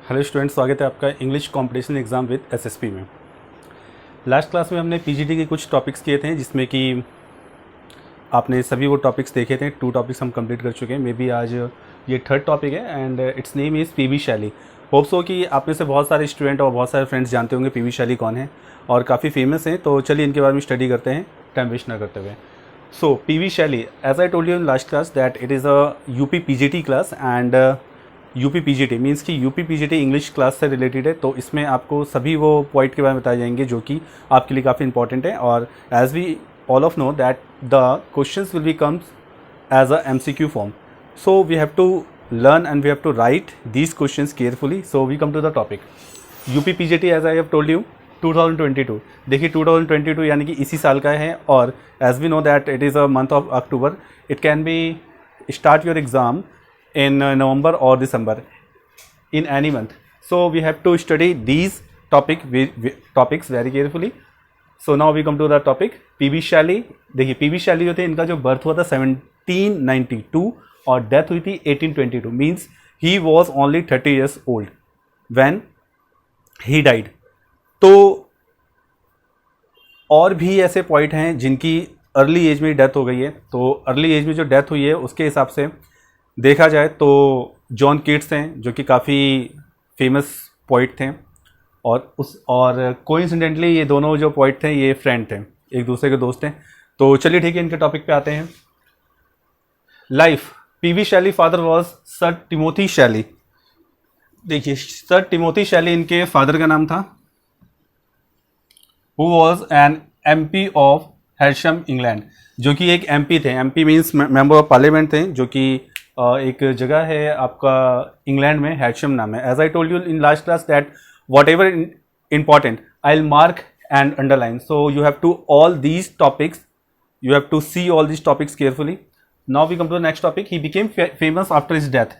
Hello students, स्वागत है आपका English competition exam with SSP में। लास्ट क्लास में हमने पीजीटी के कुछ टॉपिक्स किए थे जिसमें कि आपने सभी वो टॉपिक्स देखे थे। 2 टॉपिक्स हम कंप्लीट कर चुके हैं। मे बी आज ये 3rd टॉपिक है and it's name is PV शैली। होप सो कि आप में से बहुत सारे स्टूडेंट और बहुत सारे फ्रेंड्स जानते होंगे पीवी शैली कौन है और काफ़ी फेमस हैं। तो चलिए इनके बारे में स्टडी करते हैं टाइम वेस्ट ना करते हुए। So PV Shelley, as I told you in last class that it is a UP PGT class and UP PGT means कि यूपी पीजीटी इंग्लिश क्लास से रिलेटेड है। तो इसमें आपको सभी वो पॉइंट के बारे में बताए जाएंगे जो कि आपके लिए काफ़ी इंपॉर्टेंट है। और as we all of know that the questions will be comes as a MCQ form, so we have to learn and we have to write these questions carefully. So we come to the topic UP PGT as I have told you 2022। देखिए 2022 यानी कि इसी साल का है और as we know that it is a month of October, it can be start your exam in November or December, in any month. So we have to study these topics very carefully. So now we come to the topic PV शैली। देखिए PV शैली जो थे इनका जो birth हुआ था 1792 और डेथ हुई थी 1822। Means he was only 30 years old when he died. तो और भी ऐसे पॉइंट हैं जिनकी अर्ली एज में डेथ हो गई है। तो अर्ली एज में जो डेथ हुई है उसके हिसाब से देखा जाए तो जॉन कीट्स हैं जो कि काफ़ी फेमस पोइट थे और कोइंसिडेंटली ये दोनों जो पोइट थे ये फ्रेंड थे, एक दूसरे के दोस्त थे। तो चलिए ठीक है, इनके टॉपिक पे आते हैं। लाइफ पीवी शैली फादर वॉज सर टिमोथी शैली। देखिए सर टिमोथी शैली इनके फादर का नाम था, who was an MP of Horsham England, जो कि एक एमपी थे। MP means member of parliament थे, जो कि एक जगह है आपका इंग्लैंड में, हैरशम नाम है। As I told you in last class that whatever important I will mark and underline. So you have to all these topics, you have to see all these topics carefully. Now we come to the next topic. He became famous after his death.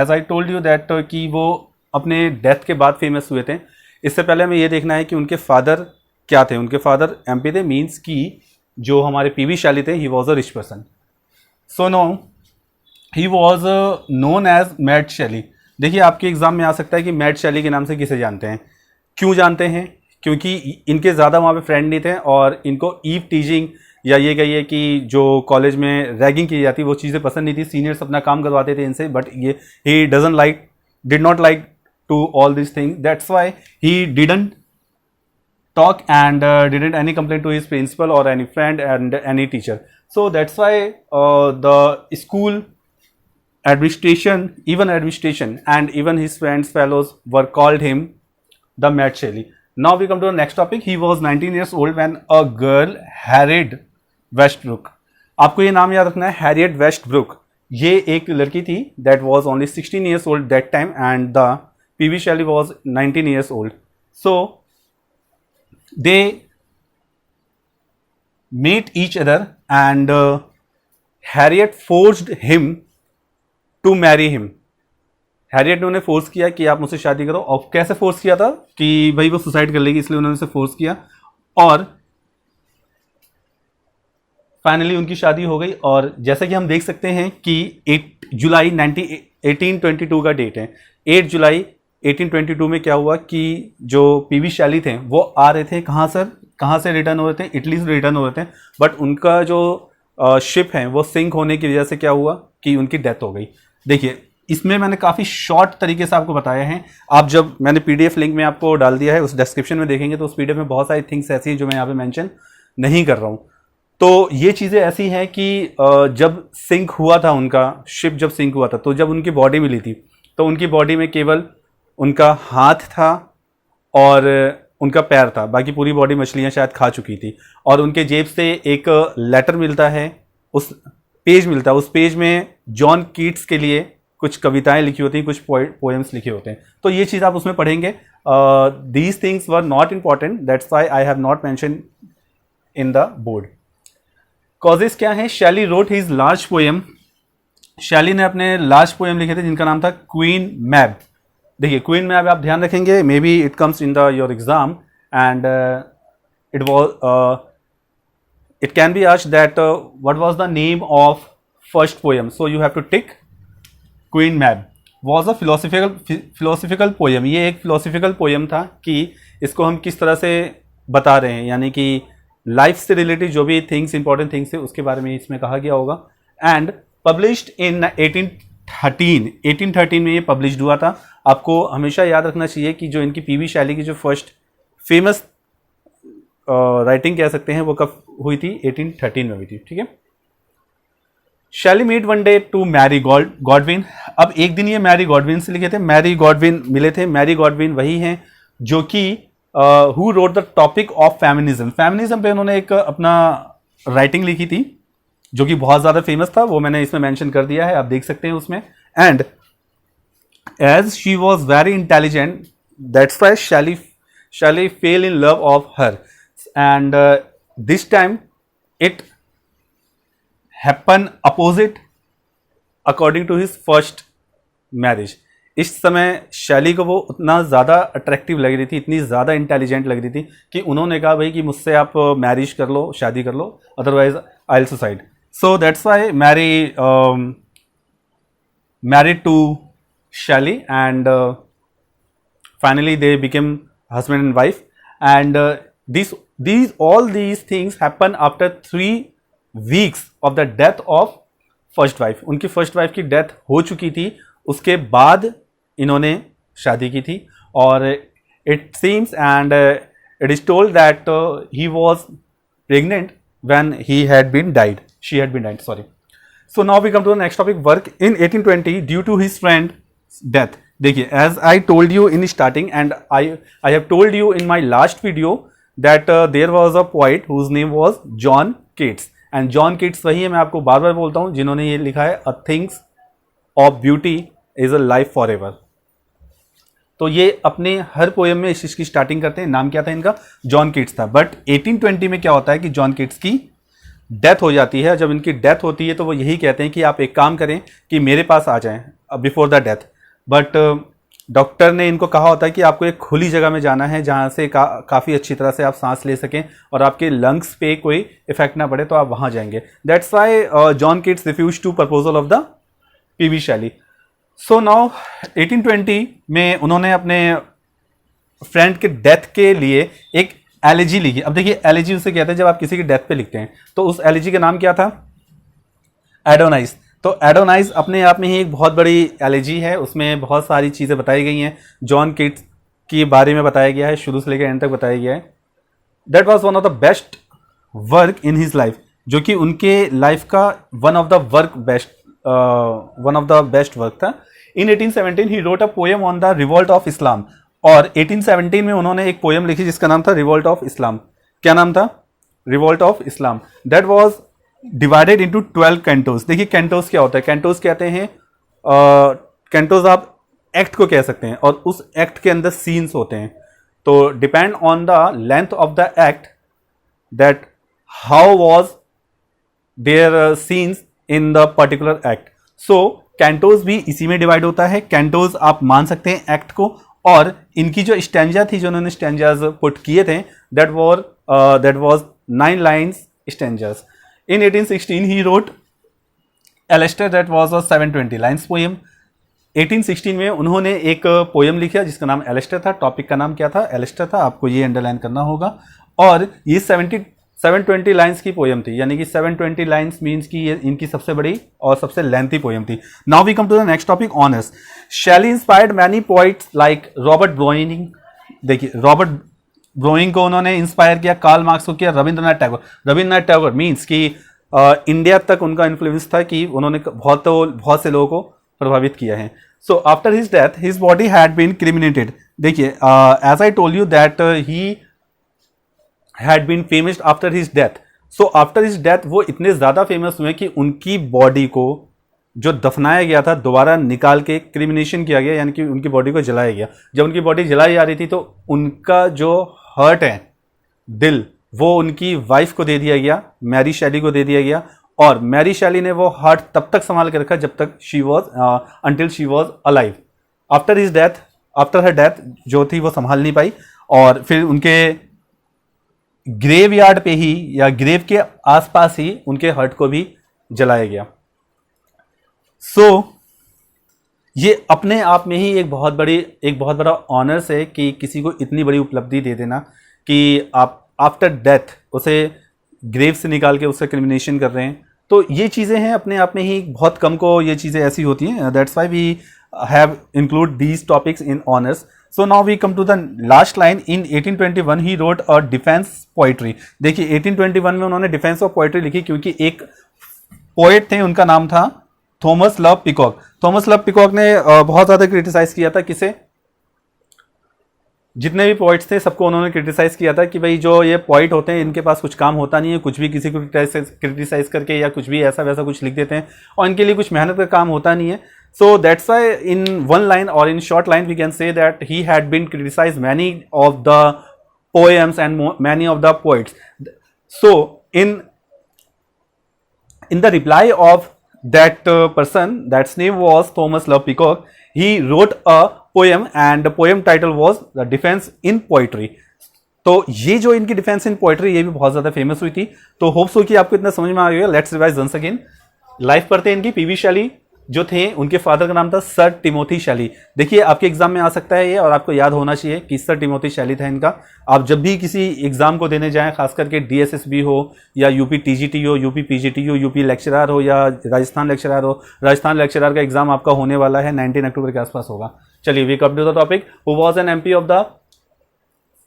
As I told you that कि वो अपने death के बाद famous हुए थे। इससे पहले हमें ये देखना है कि उनके फादर क्या थे। उनके फादर एमपी थे, मीन्स कि जो हमारे पीवी शैली थे he was a rich person. So no he was known as mad Shelley. देखिए आपके एग्जाम में आ सकता है कि मैड शैली के नाम से किसे जानते हैं। क्यों जानते हैं? क्योंकि इनके ज़्यादा वहाँ पे फ्रेंड नहीं थे और इनको ईव टीजिंग या ये कहिए कि जो कॉलेज में रैगिंग की जाती वो चीज़ें पसंद नहीं थी। सीनियर्स अपना काम करवाते थे इनसे, बट ये he did not like to all this thing. That's why he didn't talk and didn't any complaint to his principal or any friend and any teacher. So that's why the school administration and even his friends fellows were called him the Mad Shelley. Now we come to the next topic. He was 19 years old when a girl Harriet Westbrook, आपको ये नाम याद रखना है, Harriet Westbrook। ये एक लड़की थी that was only 16 years old that time and the PV Shelley was 19 years old. So they meet each other and Harriet forced him to marry him. Harriet ने उन्हें फोर्स किया कि आप मुझसे शादी करो। और कैसे फोर्स किया था कि भाई वो सुसाइड कर लेगी, इसलिए उन्होंने उसे फोर्स किया और फाइनली उनकी शादी हो गई। और जैसा कि हम देख सकते हैं कि 8 जुलाई 1822 का डेट है। 8 जुलाई 1822 में क्या हुआ कि जो पीवी शैली थे वो आ रहे थे, कहाँ से रिटर्न हो रहे थे, इटली से रिटर्न हो रहे थे। बट उनका जो शिप है वो सिंक होने की वजह से क्या हुआ कि उनकी डेथ हो गई। देखिए इसमें मैंने काफ़ी शॉर्ट तरीके से आपको बताया है। आप जब मैंने पीडीएफ लिंक में आपको डाल दिया है, उस डिस्क्रिप्शन में देखेंगे तो उस पीडीएफ में बहुत सारी थिंग्स ऐसी हैं जो मैं यहाँ पे मेंशन नहीं कर रहा हूँ। तो ये चीज़ें ऐसी हैं कि जब सिंक हुआ था उनका शिप, जब सिंक हुआ था तो जब उनकी बॉडी मिली थी तो उनकी बॉडी में केवल उनका हाथ था और उनका पैर था, बाकी पूरी बॉडी मछलियाँ शायद खा चुकी थी। और उनके जेब से एक लेटर मिलता है, उस पेज में जॉन कीट्स के लिए कुछ कविताएं लिखी होती हैं, कुछ पोएम्स लिखे होते हैं। तो ये चीज़ आप उसमें पढ़ेंगे। These things were not important, that's why I have not mention in the board. Causes क्या है? शैली रोट हिज लार्ज पोएम। शैली ने अपने लार्ज पोएम लिखे थे जिनका नाम था क्वीन मैब। देखिए क्वीन मैब आप ध्यान रखेंगे, may be it comes in the your exam and it can be asked that what was the name of first poem, so you have to tick Queen Mab. Was a philosophical poem. ये एक philosophical poem था कि इसको हम किस तरह से बता रहे हैं, यानी कि लाइफ से रिलेटेड जो भी थिंग्स, इंपॉर्टेंट थिंग्स है उसके बारे में इसमें कहा गया होगा। एंड पब्लिश्ड इन 1813 में ये पब्लिश्ड हुआ था। आपको हमेशा याद रखना चाहिए कि जो इनकी पीवी शैली की जो फर्स्ट फेमस राइटिंग कह सकते हैं वो कब हुई थी, 1813 में हुई थी। ठीक है। Shelley made one day to Mary Godwin. अब एक दिन ये मैरी गॉडविन से लिखे थे, मैरी गॉडविन मिले थे। मैरी गॉडविन वही हैं जो कि who wrote the topic of feminism. Feminism पे उन्होंने एक अपना राइटिंग लिखी थी जो कि बहुत ज्यादा फेमस था, वो मैंने इसमें मेंशन कर दिया है, आप देख सकते हैं उसमें। And as she was very intelligent that's why Shelley fell in love of her and this time it happen opposite according to his first marriage. इस समय शैली को वो उतना ज़्यादा अट्रैक्टिव लग रही थी, इतनी ज़्यादा इंटेलिजेंट लग रही थी कि उन्होंने कहा भाई कि मुझसे आप मैरिज कर लो, शादी कर लो, otherwise I will suicide. So that's why married to Shelley and finally they became husband and wife. And all these things happen after 3 weeks of the death of first wife। उनकी first wife की death हो चुकी थी, उसके बाद इन्होंने शादी की थी। और it seems and it is told that he was pregnant when he had been died, she had been died, sorry। So now we come to the next topic, work in 1820 due to his friend's death। देखिए, as I told you in starting and I have told you in my last video that there was a poet whose name was John Keats। and John Keats वही है, मैं आपको बार बार बोलता हूँ, जिन्होंने ये लिखा है A Things of Beauty is a Life Forever। तो ये अपने हर पोएम में इसकी स्टार्टिंग करते हैं। नाम क्या था इनका? जॉन कीट्स था। बट 1820 में क्या होता है कि जॉन कीट्स की डेथ हो जाती है। जब इनकी डेथ होती है तो वो यही कहते हैं कि आप एक काम करें कि मेरे पास आ जाएं before the death. But doctor ने इनको कहा होता है कि आपको एक खुली जगह में जाना है जहाँ से काफ़ी अच्छी तरह से आप सांस ले सकें और आपके लंग्स पे कोई इफेक्ट ना पड़े, तो आप वहाँ जाएंगे। That's why John Keats refuse to proposal of the PB Shelley. So now 1820 में उन्होंने अपने फ्रेंड के डेथ के लिए एक एलिजी लिखी। अब देखिए, एलिजी उसे कहते हैं जब आप किसी की डेथ पे लिखते हैं। तो उस एलिजी का नाम क्या था? एडोनाइस। तो एडोनाइस अपने आप में ही एक बहुत बड़ी एलिजी है, उसमें बहुत सारी चीज़ें बताई गई हैं। जॉन कीट्स के बारे में बताया गया है, शुरू से लेकर एंड तक बताया गया है। That was one of the best work in his life, जो कि उनके लाइफ का one of the best work था। इन 1817 he wrote a poem on the revolt of Islam. और 1817 में उन्होंने एक पोएम लिखी जिसका नाम था रिवोल्ट ऑफ इस्लाम। क्या नाम था? Revolt of Islam. That was divided into 12 Cantos. देखिए, कैंटोस क्या होता है? कैंटोस कहते हैं, कैंटोस आप एक्ट को कह सकते हैं, और उस एक्ट के अंदर सीन्स होते हैं। तो depend on the length of the act that how was their scenes in the particular act. So cantos भी इसी में डिवाइड होता है। कैंटोस आप मान सकते हैं एक्ट को, और इनकी जो स्टैंजा थी, जो उन्होंने स्टैंजाज पुट किए थे, that was 9 lines stanzas. In 1816 he wrote Alastair, that was a 720 lines poem. 1816 में उन्होंने एक पोएम लिखा जिसका नाम एलेस्टर था। टॉपिक का नाम क्या था? एलेस्टर था। आपको ये अंडरलाइन करना होगा। और ये 720 लाइन्स की पोएम थी, यानी कि 720 लाइन्स मीन्स की ये इनकी सबसे बड़ी और सबसे लेंथी पोएम थी। Now we come to the next topic, honours. Shelley inspired many poets like Robert Browning. देखिए, रॉबर्ट ब्रोइंग को उन्होंने इंस्पायर किया, कार्ल मार्क्स को किया, रविंद्रनाथ टैगोर मीन्स कि इंडिया तक उनका इन्फ्लुएंस था कि उन्होंने बहुत से लोगों को प्रभावित किया है। So after his death his body had been cremated. देखिए, as I told you that he had been famous after his death। so after his death वो इतने ज़्यादा फेमस हुए कि उनकी बॉडी को जो दफनाया गया था दोबारा निकाल के क्रिमिनेशन किया गया, यानी कि उनकी बॉडी को जलाया गया। जब उनकी बॉडी जलाई जा रही थी तो उनका जो हर्ट है, दिल, वो उनकी वाइफ को दे दिया गया, मैरी शैली को दे दिया गया। और मैरी शैली ने वो हार्ट तब तक संभाल के रखा जब तक until she was alive. After her death जो थी वो संभाल नहीं पाई, और फिर उनके ग्रेव यार्ड पे ही या ग्रेव के आसपास ही उनके हर्ट को भी जलाया गया। सो ये अपने आप में ही एक बहुत बड़ा ऑनर्स है कि किसी को इतनी बड़ी उपलब्धि दे देना कि आप आफ्टर डेथ उसे ग्रेव से निकाल के उससे क्रिमिनेशन कर रहे हैं। तो ये चीज़ें हैं अपने आप में ही, बहुत कम को ये चीज़ें ऐसी होती हैं। That's why we have include these topics in honours. So now we come to the last line. In 1821 he wrote a defence poetry. देखिए 1821 में उन्होंने डिफेंस ऑफ पोइट्री लिखी, क्योंकि एक पोएट थे, उनका नाम था Thomas love peacock. Thomas love peacock ने बहुत ज़्यादा क्रिटिसाइज किया था, किसे, जितने भी पोइट्स थे सबको उन्होंने क्रिटिसाइज किया था कि भाई जो ये पोइट होते हैं इनके पास कुछ काम होता नहीं है, कुछ भी किसी को क्रिटिसाइज करके या कुछ भी ऐसा वैसा कुछ लिख देते हैं और इनके लिए कुछ मेहनत का काम होता नहीं है। So that's why in one line और in short line we can say that he had been criticise many of the poems and many of the poets. So in the reply of that person, that's name was Thomas Love Peacock. He wrote a poem and the poem title was The Defense in Poetry. तो ये जो इनकी defence in poetry ये भी बहुत ज्यादा famous हुई थी। तो होप सो कि आपको इतना समझ में आ गया। Let's revise once again. Life पढ़ते हैं इनकी। पीवी शैली जो थे उनके फादर का नाम था सर टिमोथी शैली। देखिए आपके एग्जाम में आ सकता है ये, और आपको याद होना चाहिए कि सर टिमोथी शैली था इनका। आप जब भी किसी एग्जाम को देने जाएं, खास करके डीएसएसबी हो या यूपी टीजीटी हो, यूपी पीजीटी हो, यूपी लेक्चरर हो या राजस्थान लेक्चरर हो, राजस्थान लेक्चरर का एग्जाम आपका होने वाला है 19 अक्टूबर के आसपास होगा। चलिए we come to the topic. Who was an MP of the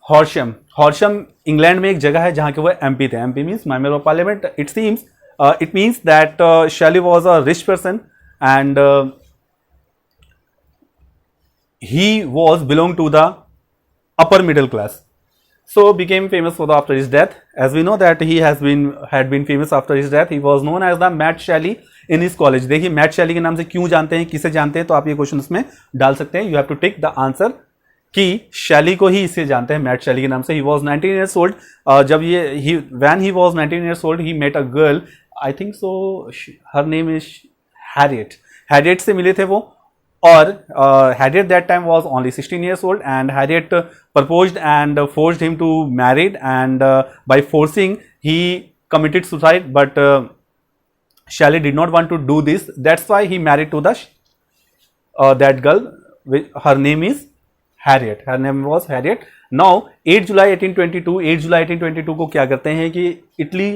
Horsham. Horsham England में एक जगह है जहां के वो एमपी थे। MP means member of parliament. It means that Shelley was a rich person and he was belong to the upper middle class, so became famous for the after his death. As we know that he had been famous after his death. He was known as the Matt Shelley in his college. देखिए mat शैली के नाम से क्यों जानते हैं, किसे जानते हैं, तो आप ये क्वेश्चन उसमें डाल सकते हैं। You have to tick the answer कि शैली को ही इसे जानते हैं मैट शैली के नाम से। He was 19 years old. जब ये when he was 19 years old he met a girl, I think so her name is Harriet. Harriet से मिले थे वो, और Harriet that time was only 16 years old and Harriet proposed and forced him to married and by forcing he committed suicide, but Shelley did not want to do this. That's why he married to the that girl. Her name is Harriet. Her name was Harriet. Now 8 July 1822 को क्या करते हैं कि Italy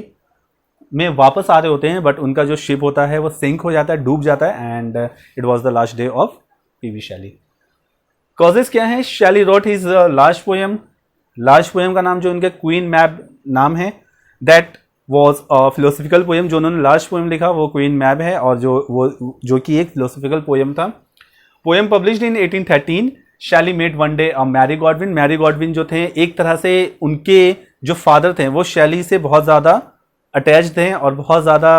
में वापस आ रहे होते हैं, बट उनका जो शिप होता है वो सिंक हो जाता है, डूब जाता है, and it was the last day of PV शैली। कॉजेस क्या है? शैली road his last poem. Last poem का नाम जो उनके क्वीन मैब नाम है, that was a philosophical poem. जो उन्होंने लास्ट पोएम लिखा वो क्वीन मैब है, और जो कि एक फिलोसफिकल पोएम था। Poem published in 1813। शैली मेट वन डे अ मैरी गॉडविन। मैरी गॉडविन जो थे एक तरह से उनके जो फादर थे वो शैली से बहुत ज़्यादा अटैच थे और बहुत ज़्यादा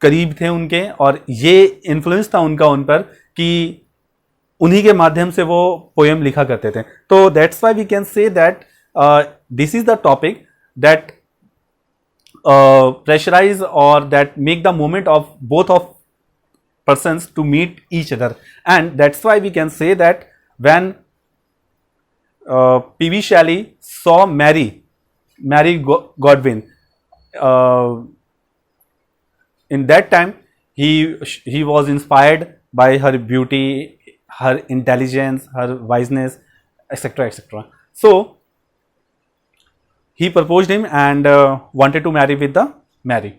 करीब थे उनके, और ये इन्फ्लुएंस था उनका उन पर कि उन्हीं के माध्यम से वो पोएम लिखा करते थे। तो that's why we can say that this is the topic that pressurise और that make the moment of both of persons to meet each other, and that's why we can say that when P.V. Shelley saw Mary Godwin, in that time he was inspired by her beauty, her intelligence, her wiseness, etc., etc. So he proposed him and wanted to marry with the Mary.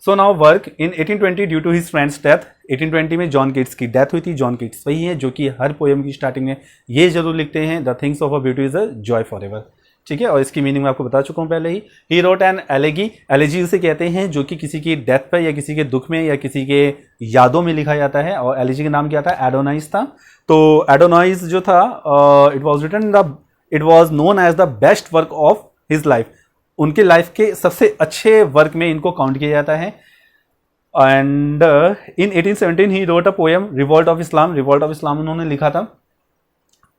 So now work in 1820 due to his friends death. 1820 में John Keats की death हुई थी। John Keats वही है जो कि हर poem की starting में ये जरूर लिखते हैं, the things of a beauty is a joy for ever. ठीक है, और इसकी मीनिंग मैं आपको बता चुका हूँ पहले ही। He wrote an elegy. Elegy उसे कहते हैं जो कि किसी की डेथ पर या किसी के दुख में या किसी के यादों में लिखा जाता है, और एलेजी का नाम क्या था? एडोनाइज था। तो एडोनाइज जो था it was known as the best work of his life. उनके लाइफ के सबसे अच्छे वर्क में इनको काउंट किया जाता है। And in 1817 he wrote a poem revolt of Islam. Revolt of Islam उन्होंने लिखा था।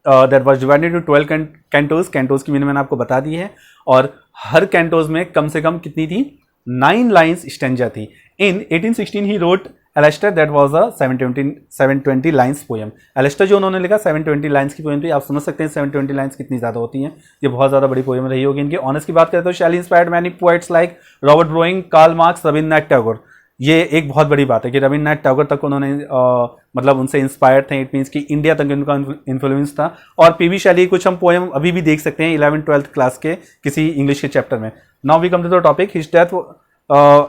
That was divided to 12 cantos. Cantos की मीनिंग मैंने आपको बता दी है, और हर कैंटोज में कम से कम कितनी थी? 9 लाइन्स स्टेंजा थी। इन 1816 he wrote Alastair, that was a 720 lines poem. Alastair जो उन्होंने लिखा 720 लाइन्स की पोएम थी। आप समझ सकते हैं 720 लाइन्स कितनी ज़्यादा होती हैं, ये बहुत ज़्यादा बड़ी पोएम रही होगी इनकी। ऑनर्स की बात करें तो Shelley inspired many poets like Robert Browning, Karl Marx, Rabindranath Tagore. ये एक बहुत बड़ी बात है कि रविन्द्रनाथ टैगोर तक उन्होंने मतलब उनसे इंस्पायर्ड थे। इट मीन्स कि इंडिया तक उनका इन्फ्लुएंस था। और पीवी शैली कुछ हम पोएम अभी भी देख सकते हैं 11th-12th क्लास के किसी इंग्लिश के चैप्टर में। Now we come to the topic. His death,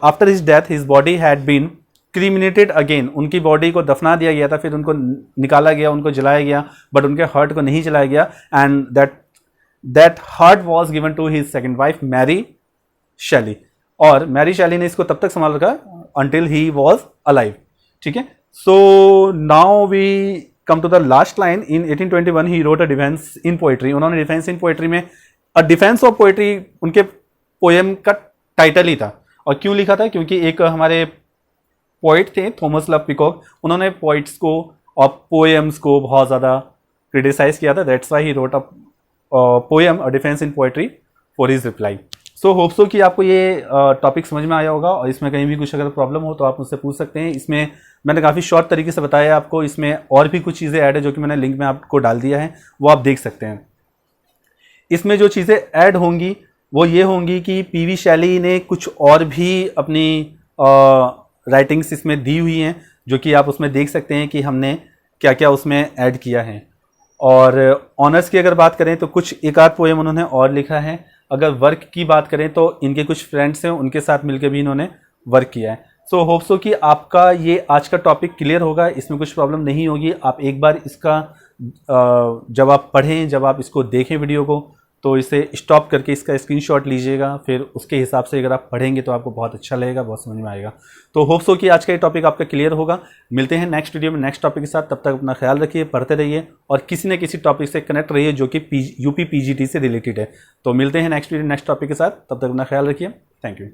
after his death his body had been cremated again. उनकी बॉडी को दफना दिया गया था, फिर उनको निकाला गया, उनको जलाया गया, बट उनके हार्ट को नहीं जलाया गया। And that heart was given to his second wife Mary Shelley. और मैरी शैली ने इसको तब तक संभाल रखा until he was alive। ठीक है। So now we come to the last line। In 1821 he wrote a defense in poetry। उन्होंने डिफेंस इन पोएट्री में a defense of poetry उनके पोएम का टाइटल ही था। और क्यों लिखा था? क्योंकि एक हमारे पोइट थे थॉमस लव पिकॉक, उन्होंने पोइट्स को और पोएम्स को बहुत ज़्यादा क्रिटिसाइज किया था। That's why he wrote a poem a defence in poetry for his reply. So hope so कि आपको ये टॉपिक समझ में आया होगा, और इसमें कहीं भी कुछ अगर प्रॉब्लम हो तो आप मुझसे पूछ सकते हैं। इसमें मैंने काफ़ी शॉर्ट तरीके से बताया आपको। इसमें और भी कुछ चीज़ें ऐड है जो कि मैंने लिंक में आपको डाल दिया है, वो आप देख सकते हैं। इसमें जो चीज़ें ऐड होंगी वो ये होंगी कि पीवी शैली ने कुछ और भी अपनी राइटिंग्स इसमें दी हुई हैं, जो कि आप उसमें देख सकते हैं कि हमने क्या क्या उसमें ऐड किया है। और ऑनर्स की अगर बात करें तो कुछ एक आध पोएम उन्होंने और लिखा है। अगर वर्क की बात करें तो इनके कुछ फ्रेंड्स हैं, उनके साथ मिलकर भी इन्होंने वर्क किया है। सो होप सो कि आपका ये आज का टॉपिक क्लियर होगा, इसमें कुछ प्रॉब्लम नहीं होगी। आप एक बार इसका जब आप पढ़ें, जब आप इसको देखें वीडियो को, तो इसे स्टॉप करके इसका स्क्रीनशॉट लीजिएगा, फिर उसके हिसाब से अगर आप पढ़ेंगे तो आपको बहुत अच्छा लगेगा, बहुत समझ में आएगा। तो होप सो कि आज का ये टॉपिक आपका क्लियर होगा। मिलते हैं नेक्स्ट वीडियो में नेक्स्ट टॉपिक के साथ। तब तक अपना ख्याल रखिए, पढ़ते रहिए और किसी न किसी टॉपिक से कनेक्ट रहिए जो कि यूपी पीजीटी से रिलेटेड है। तो मिलते हैं नेक्स्ट वीडियो नेक्स्ट टॉपिक के साथ। तब तक अपना ख्याल रखिए। Thank you.